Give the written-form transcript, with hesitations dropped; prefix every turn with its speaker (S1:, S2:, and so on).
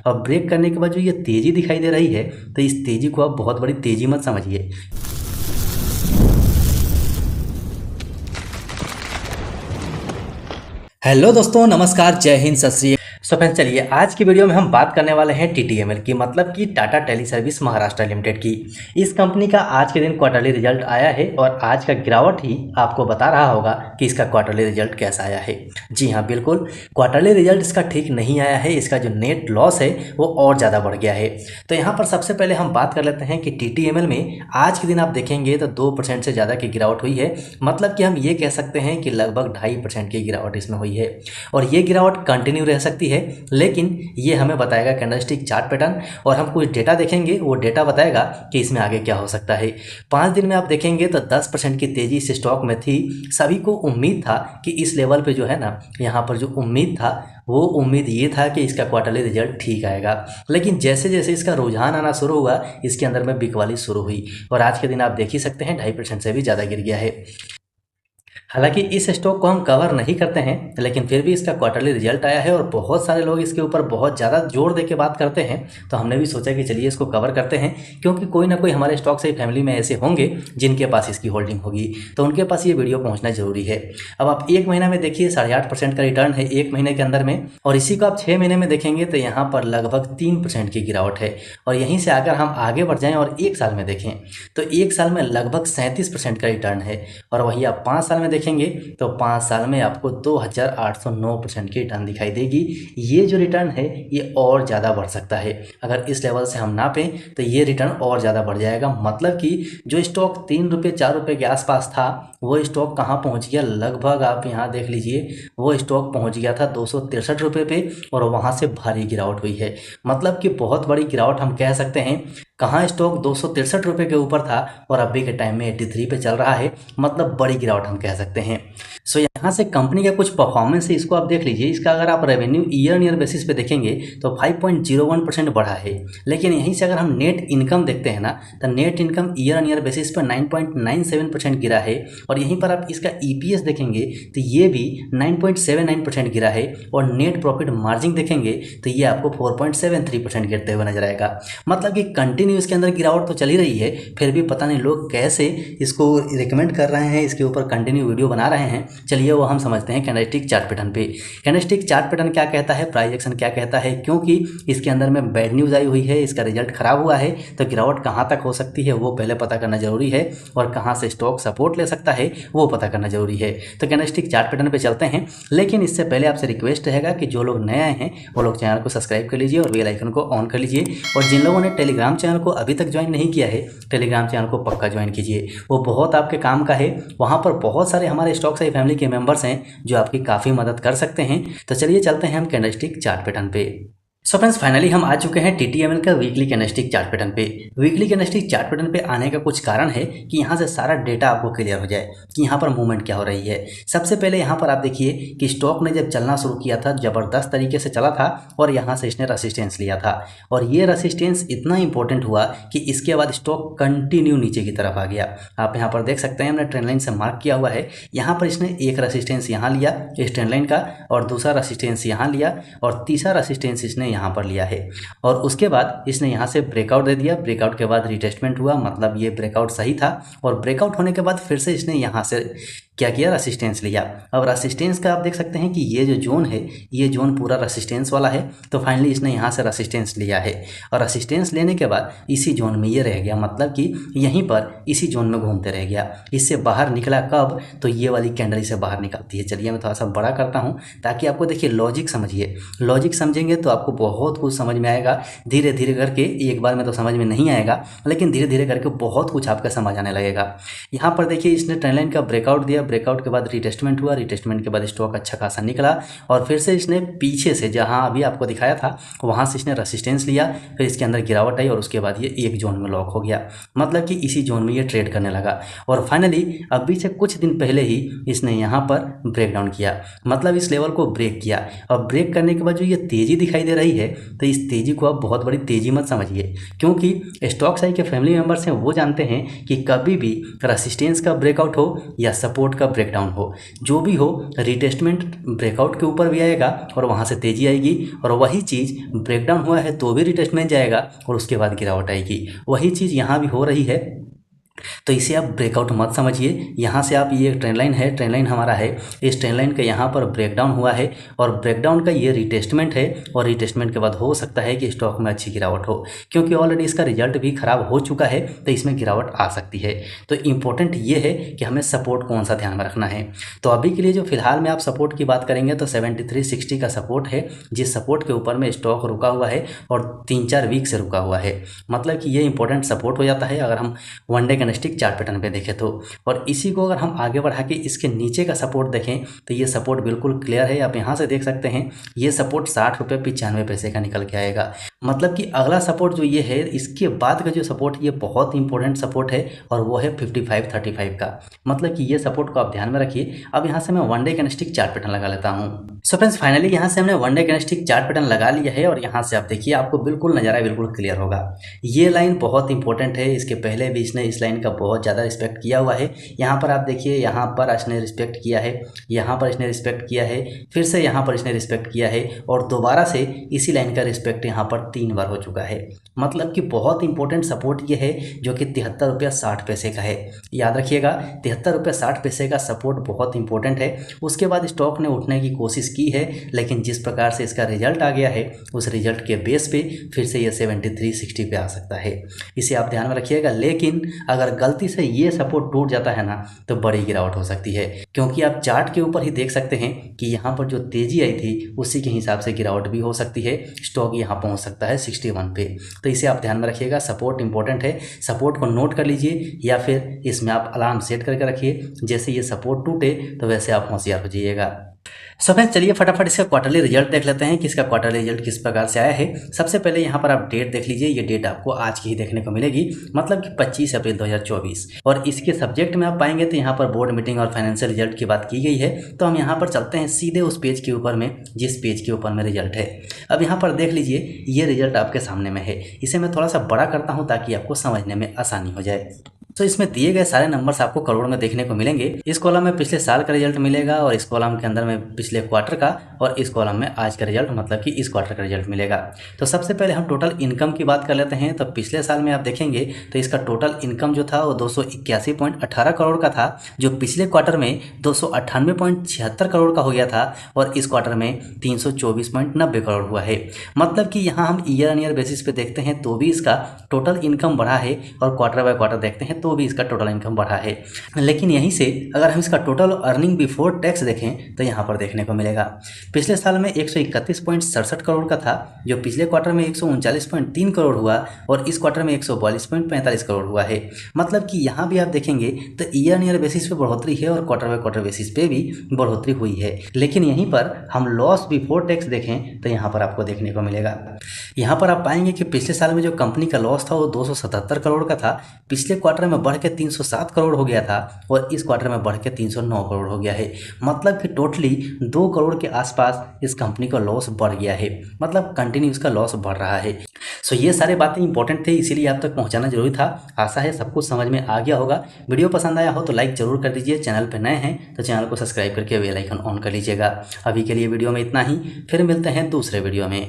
S1: और ब्रेक करने के बाद जो ये तेज़ी दिखाई दे रही है, तो इस तेज़ी को आप बहुत बड़ी तेज़ी मत समझिए। हेलो दोस्तों, नमस्कार, जय हिंद, सत श्री अकाल। सो फ्रेंड्स, चलिए आज की वीडियो में हम बात करने वाले हैं टीटीएमएल की, मतलब कि Tata tele service Maharashtra limited की। इस कंपनी का आज के दिन क्वार्टरली रिजल्ट आया है और आज का गिरावट ही आपको बता रहा होगा कि इसका क्वार्टरली रिजल्ट कैसा आया है। जी हाँ, बिल्कुल क्वार्टरली रिजल्ट इसका ठीक नहीं आया है। इसका जो नेट लॉस है वो और ज़्यादा बढ़ गया है। तो यहाँ पर सबसे पहले हम बात कर लेते हैं कि टीटीएमएल में आज के दिन आप देखेंगे तो 2% से ज़्यादा की गिरावट हुई है। मतलब कि हम ये कह सकते हैं कि लगभग 2.5% की गिरावट इसमें हुई है और ये गिरावट कंटिन्यू रह सकती है, लेकिन ये हमें बताएगा कैंडलस्टिक चार्ट पैटर्न और हम कुछ डेटा देखेंगे, वो डेटा बताएगा कि इसमें आगे क्या हो सकता है। 5 दिन में आप देखेंगे तो 10% की तेज़ी इस स्टॉक में थी। सभी को उम्मीद था कि इस लेवल पे जो है ना, यहाँ पर जो उम्मीद था वो उम्मीद ये था कि इसका क्वार्टरली रिजल्ट ठीक आएगा, लेकिन जैसे जैसे इसका रुझान आना शुरू हुआ इसके अंदर में बिकवाली शुरू हुई और आज के दिन आप देख ही सकते हैं 2.5% से भी ज़्यादा गिर गया है। हालांकि इस स्टॉक को हम कवर नहीं करते हैं, लेकिन फिर भी इसका क्वार्टरली रिजल्ट आया है और बहुत सारे लोग इसके ऊपर बहुत ज़्यादा जोर दे के बात करते हैं। तो हमने भी सोचा कि चलिए इसको कवर करते हैं, क्योंकि कोई ना कोई हमारे स्टॉक से फैमिली में ऐसे होंगे जिनके पास इसकी होल्डिंग होगी, तो उनके पास ये वीडियो पहुँचना जरूरी है। अब आप 1 महीना में देखिए 8.5% का रिटर्न है 1 महीने के अंदर में, और इसी को आप 6 महीने में देखेंगे तो यहाँ पर लगभग 3% की गिरावट है। और यहीं से अगर हम आगे बढ़ जाएँ और 1 साल में देखें तो 1 साल में लगभग 37% का रिटर्न है, और वहीं आप 5 साल में देखेंगे तो 5 साल में आपको 2809% की रिटर्न दिखाई देगी। ये जो रिटर्न है ये और ज़्यादा बढ़ सकता है। अगर इस लेवल से हम नापें तो ये रिटर्न और ज़्यादा बढ़ जाएगा। मतलब कि जो स्टॉक 3 रुपये 4 रुपये के आसपास था वो स्टॉक कहाँ पहुँच गया, लगभग आप यहाँ देख लीजिए वो स्टॉक पहुँच गया था 263 रुपये पे, और वहाँ से भारी गिरावट हुई है। मतलब कि बहुत बड़ी गिरावट हम कह सकते हैं। कहाँ स्टॉक 263 रुपये के ऊपर था और अभी के टाइम में 83 पे चल रहा है, मतलब बड़ी गिरावट हम कह सकते हैं। सो यहाँ से कंपनी का कुछ परफॉर्मेंस है, इसको आप देख लीजिए। इसका अगर आप रेवेन्यू ईयर बेसिस पे देखेंगे तो 5.01% बढ़ा है, लेकिन यहीं से अगर हम नेट इनकम देखते हैं ना तो नेट इनकम ईयर बेसिस पर 9.97% गिरा है, और यहीं पर आप इसका ईपीएस देखेंगे तो ये भी 9.79% गिरा है, और नेट प्रॉफिट मार्जिन देखेंगे तो ये आपको 4.73% गिरते हुए नजर आएगा। मतलब कि कंटिन्यू इसके अंदर गिरावट तो चल ही रही है, फिर भी पता नहीं लोग कैसे इसको रिकमेंड कर रहे हैं, इसके ऊपर कंटिन्यू वीडियो बना रहे हैं। चलिए वो हम समझते हैं कैंडलस्टिक चार्ट पैटर्न पे। कैंडलस्टिक चार्ट पैटर्न क्या कहता है, प्राइस एक्शन क्या कहता है, क्योंकि इसके अंदर में बैड न्यूज़ आई हुई है, इसका रिजल्ट खराब हुआ है, तो गिरावट कहाँ तक हो सकती है वो पहले पता करना जरूरी है, और कहाँ से स्टॉक सपोर्ट ले सकता है वो पता करना जरूरी है। तो कैंडलस्टिक चार्ट पैटर्न पे चलते हैं, लेकिन इससे पहले आपसे रिक्वेस्ट रहेगा कि जो लोग नए आए हैं वो लोग चैनल को सब्सक्राइब कर लीजिए और बेल आइकन को ऑन कर लीजिए, और जिन लोगों ने टेलीग्राम चैनल को अभी तक ज्वाइन नहीं किया है टेलीग्राम चैनल को पक्का ज्वाइन कीजिए, वो बहुत आपके काम का है। वहाँ पर बहुत सारे हमारे स्टॉक से फैमिली के मेंबर्स हैं जो आपकी काफ़ी मदद कर सकते हैं। तो चलिए चलते हैं हम कैंडलस्टिक चार्ट पैटर्न पे। सो फ्रेंड्स, फाइनली हम आ चुके हैं टीटीएमएल का वीकली कैंडलस्टिक चार्ट पैटर्न पे। वीकली कैंडलस्टिक चार्ट पैटर्न पे आने का कुछ कारण है कि यहाँ से सारा डेटा आपको क्लियर हो जाए कि यहाँ पर मूवमेंट क्या हो रही है। सबसे पहले यहाँ पर आप देखिए कि स्टॉक ने जब चलना शुरू किया था ज़बरदस्त तरीके से चला था, और यहाँ से इसने रेसिस्टेंस लिया था, और ये रेसिस्टेंस इतना इंपॉर्टेंट हुआ कि इसके बाद स्टॉक कंटिन्यू नीचे की तरफ आ गया। आप यहाँ पर देख सकते हैं, हमने ट्रेंड लाइन से मार्क किया हुआ है। यहाँ पर इसने एक रेसिस्टेंस यहाँ लिया इस ट्रेंड लाइन का, और दूसरा रेसिस्टेंस यहाँ लिया, और तीसरा रेसिस्टेंस इसने यहाँ पर लिया है, और उसके बाद इसने यहाँ से ब्रेकआउट दे दिया। ब्रेकआउट के बाद रिटेस्टमेंट हुआ, मतलब ये ब्रेकआउट सही था, और ब्रेकआउट होने के बाद फिर से इसने यहाँ से क्या किया, रेसिस्टेंस लिया। अब रेसिस्टेंस का आप देख सकते हैं कि ये जो जोन है ये जोन पूरा रेसिस्टेंस वाला है, तो फाइनली इसने यहाँ से रेसिस्टेंस लिया है, और रेसिस्टेंस लेने के बाद इसी जोन में ये रह गया, मतलब कि यहीं पर इसी जोन में घूमते रह गया। इससे बाहर निकला कब, तो ये वाली कैंडल से बाहर निकलती है। चलिए मैं थोड़ा सा बड़ा करता हूँ ताकि आपको देखिए लॉजिक समझिए। लॉजिक समझेंगे तो आपको बहुत कुछ समझ में आएगा। धीरे धीरे करके, एक बार में तो समझ में नहीं आएगा, लेकिन धीरे धीरे करके बहुत कुछ आपका समझ आने लगेगा। यहाँ पर देखिए इसने ट्रेंड लाइन का ब्रेकआउट दिया, ब्रेकआउट के बाद रिटेस्टमेंट हुआ, रिटेस्टमेंट के बाद स्टॉक अच्छा खासा निकला, और फिर से इसने पीछे से जहां अभी आपको दिखाया था वहां से इसने रेसिस्टेंस लिया, फिर इसके अंदर गिरावट आई, और उसके बाद ये एक जोन में लॉक हो गया। मतलब कि इसी जोन में ये ट्रेड करने लगा, और फाइनली अभी से कुछ दिन पहले ही इसने यहाँ पर ब्रेक डाउन किया, मतलब इस लेवल को ब्रेक किया, और ब्रेक करने के बाद जो ये तेज़ी दिखाई दे रही है तो इस तेज़ी को आप बहुत बड़ी तेज़ी मत समझिए, क्योंकि स्टॉक साई के फैमिली मेंबर्स हैं वो जानते हैं कि कभी भी रेसिस्टेंस का ब्रेकआउट हो या सपोर्ट सपोर्ट का ब्रेकडाउन हो, जो भी हो रिटेस्टमेंट ब्रेकआउट के ऊपर भी आएगा और वहाँ से तेज़ी आएगी, और वही चीज़ ब्रेकडाउन हुआ है तो भी रिटेस्टमेंट जाएगा और उसके बाद गिरावट आएगी। वही चीज़ यहाँ भी हो रही है, तो इसे आप ब्रेकआउट मत समझिए। यहाँ से आप, ये ट्रेंड लाइन है, ट्रेंड लाइन हमारा है, इस ट्रेंड लाइन का यहाँ पर ब्रेकडाउन हुआ है और ब्रेकडाउन का ये रिटेस्टमेंट है, और रिटेस्टमेंट के बाद हो सकता है कि स्टॉक में अच्छी गिरावट हो, क्योंकि ऑलरेडी इसका रिजल्ट भी खराब हो चुका है, तो इसमें गिरावट आ सकती है। तो इम्पोर्टेंट ये है कि हमें सपोर्ट कौन सा ध्यान में रखना है। तो अभी के लिए जो फिलहाल में आप सपोर्ट की बात करेंगे तो 7360 का सपोर्ट है, जिस सपोर्ट के ऊपर में स्टॉक रुका हुआ है और 3-4 वीक से रुका हुआ है। मतलब कि ये इंपॉर्टेंट सपोर्ट हो जाता है अगर हम one day candlestick chart pattern पे देखें तो। और इसी को अगर हम आगे बढ़ा के इसके नीचे का सपोर्ट देखें तो ये सपोर्ट बिल्कुल क्लियर है, आप यहाँ से देख सकते हैं। ये सपोर्ट 60 रुपये 95 पैसे का निकल के आएगा। मतलब कि अगला सपोर्ट जो ये है, इसके बाद का जो सपोर्ट, ये बहुत इंपॉर्टेंट सपोर्ट है और वो है 5535 का। मतलब कि ये सपोर्ट को आप ध्यान में रखिए। अब यहाँ से मैं one day candlestick chart pattern लगा लेता हूँ। सो फ्रेंड्स, फाइनली यहाँ से हमने one day candlestick chart pattern लगा लिया है और यहाँ से आप देखिए, आपको बिल्कुल नज़ारा बिल्कुल क्लियर होगा। ये लाइन बहुत इंपॉर्टेंट है, इसके पहले भी इसने इस लाइन का बहुत ज़्यादा रिस्पेक्ट किया हुआ है। यहाँ पर आप देखिए, यहाँ पर इसने रिस्पेक्ट किया है, यहाँ पर इसने रिस्पेक्ट किया है, फिर से यहाँ पर इसने रिस्पेक्ट किया है और दोबारा से इसी लाइन का रिस्पेक्ट यहाँ पर 3 बार हो चुका है। मतलब कि बहुत इंपॉर्टेंट सपोर्ट ये है, जो कि 73 रुपया 60 पैसे का है। याद रखिएगा, 73 रुपया 60 पैसे का सपोर्ट बहुत इंपॉर्टेंट है। उसके बाद स्टॉक ने उठने की कोशिश की है, लेकिन जिस प्रकार से इसका रिजल्ट आ गया है, उस रिजल्ट के बेस पे फिर से ये 7360 पे आ सकता है। इसे आप ध्यान में रखिएगा। लेकिन अगर गलती से ये सपोर्ट टूट जाता है ना, तो बड़ी गिरावट हो सकती है, क्योंकि आप चार्ट के ऊपर ही देख सकते हैं कि यहाँ पर जो तेजी आई थी उसी के हिसाब से गिरावट भी हो सकती है। स्टॉक यहाँ पहुँच सकता है 61 पे। तो इसे आप ध्यान में रखिएगा। सपोर्ट इंपॉर्टेंट है, सपोर्ट को नोट कर लीजिए या फिर इसमें आप अलार्म सेट करके रखिए। जैसे ये सपोर्ट टूटे तो वैसे आप होशियार हो जाइएगा। सो फ्रेंड्स, चलिए फटाफट इसका क्वार्टरली रिजल्ट देख लेते हैं कि इसका क्वार्टरली रिजल्ट किस प्रकार से आया है। सबसे पहले यहाँ पर आप डेट देख लीजिए। ये डेट आपको आज की ही देखने को मिलेगी, मतलब कि 25 अप्रैल 2024। और इसके सब्जेक्ट में आप पाएंगे तो यहाँ पर बोर्ड मीटिंग और फाइनेंशियल रिजल्ट की बात की गई है। तो हम यहाँ पर चलते हैं सीधे उस पेज के ऊपर में जिस पेज के ऊपर में रिजल्ट है। अब यहाँ पर देख लीजिए, ये रिजल्ट आपके सामने में है। इसे मैं थोड़ा सा बड़ा करता हूँ ताकि आपको समझने में आसानी हो जाए। तो इसमें दिए गए सारे नंबर्स आपको करोड़ में देखने को मिलेंगे। इस कॉलम में पिछले साल का रिजल्ट मिलेगा और इस कॉलम के अंदर में पिछले क्वार्टर का, और इस कॉलम में आज का रिजल्ट, मतलब कि इस क्वार्टर का रिजल्ट मिलेगा। तो सबसे पहले हम टोटल इनकम की बात कर लेते हैं। तो पिछले साल में आप देखेंगे तो इसका टोटल इनकम जो था वो 281.18 करोड़ का था, जो पिछले क्वार्टर में 298.76 करोड़ का हो गया था, और इस क्वार्टर में 324.90 करोड़ हुआ है। मतलब कि यहाँ हम ईयर ऑन ईयर बेसिस पे देखते हैं तो भी इसका टोटल इनकम बढ़ा है, और क्वार्टर बाय क्वार्टर देखते हैं तो भी इसका टोटल इनकम बढ़ा है। लेकिन यहीं से अगर हम इसका टोटल अर्निंग बिफोर टैक्स देखें तो यहाँ पर देखने को मिलेगा, पिछले साल में 131.67 करोड़ का था, जो पिछले क्वार्टर में 139.3 करोड़ हुआ, और इस क्वार्टर में 142.45 करोड़ हुआ है। मतलब कि यहाँ भी आप देखेंगे तो ईयर ऑन ईयर बेसिस पे बढ़ोतरी है और क्वार्टर बाय क्वार्टर बेसिस पे भी बढ़ोतरी हुई है। लेकिन यहीं पर हम लॉस बिफोर टैक्स देखें तो यहाँ पर आपको देखने को मिलेगा, यहाँ पर आप पाएंगे कि पिछले साल में जो कंपनी का लॉस था वो 277 करोड़ का था, पिछले क्वार्टर में बढ़ के 307 करोड़ हो गया था, और इस क्वार्टर में बढ़ के 309 करोड़ हो गया है। मतलब कि टोटली 2 करोड़ के आसपास इस कंपनी का लॉस बढ़ गया है, मतलब कंटिन्यू इसका लॉस बढ़ रहा है। सो ये सारे बातें इंपॉर्टेंट थे, इसीलिए आप तक पहुंचाना जरूरी था। आशा है सब कुछ समझ में आ गया होगा। वीडियो पसंद आया हो तो लाइक जरूर कर दीजिए। चैनल पर नए हैं तो चैनल को सब्सक्राइब करके बेल आइकन ऑन कर लीजिएगा। अभी के लिए वीडियो में इतना ही, फिर मिलते हैं दूसरे वीडियो में।